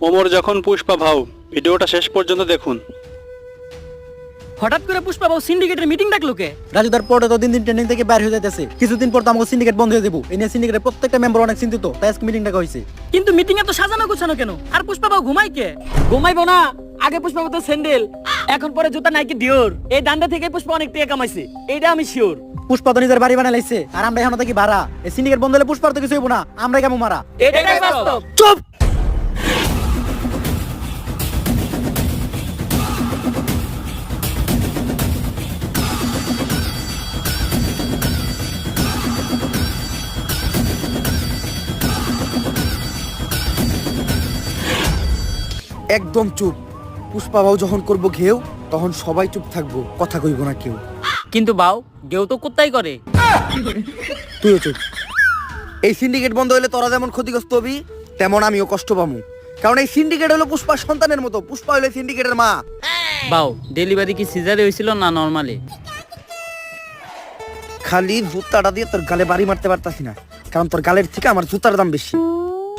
ওমর যখন পুষ্পা ভাও ভিডিওটা শেষ পর্যন্ত দেখুন। হঠাৎ করে পুষ্পা বাবু সিন্ডিকেটের মিটিং ডাকলো কে? রাজুদার পরে তো দিন দিন ট্রেনিং থেকে বাইরে হয়ে যাইতেছে, কিছুদিন পর তো আমাকে সিন্ডিকেট বন্ধ হয়ে দেবো। এই নিয়ে সিন্ডিকেটের প্রত্যেকটা মেম্বার অনেক চিন্তিত, তাই আজকে মিটিং ডাকা হয়েছে। কিন্তু মিটিং এ তো সাজানো গোছানো কেন? আর পুষ্পা বাবু ঘুমাই কে? ঘুমাইবো না। আগে পুষ্পা বাবু তো স্যান্ডেল, এখন পরে জুতা নাইকি ডিওর। এই দান্ডা থেকে পুষ্পা অনেক টাকা কামাইছে, এইটা আমি শিওর। পুষ্পা তো নিজের বাড়ি বানাই লাইছে, আর আমরা এখন থাকি ভাড়া। এই সিন্ডিকেট বন্ধ হলে পুষ্পার তো কিছু হইব না, আমরাই কেমন মারা। এটাই বাস্তব। চুপ! একদম চুপ। পুষ্পা বাবু যখন করবো ঘেউ, তখন সবাই চুপ থাকবো, কথা কইব না কেউ। কিন্তু বাউ গেও তো কুত্তাই করে। তুইও চুপ। এই সিন্ডিকেট বন্ধ হইলে তোরা যেমন ক্ষতিগ্রস্ত হবি, তেমন আমিও কষ্ট পাবো। কারণ এই সিন্ডিকেট হলো পুষ্পার সন্তানের মতো, পুষ্পা হইলে সিন্ডিকেটের মা। বাউ ডেলিভারি কি সিজারে হয়েছিল না নরমালি? খালি জুতাটা দিয়ে তোর গালে বাড়ি মারতে পারতাছি না, কারণ তোর গালের থেকে আমার জুতার দাম বেশি।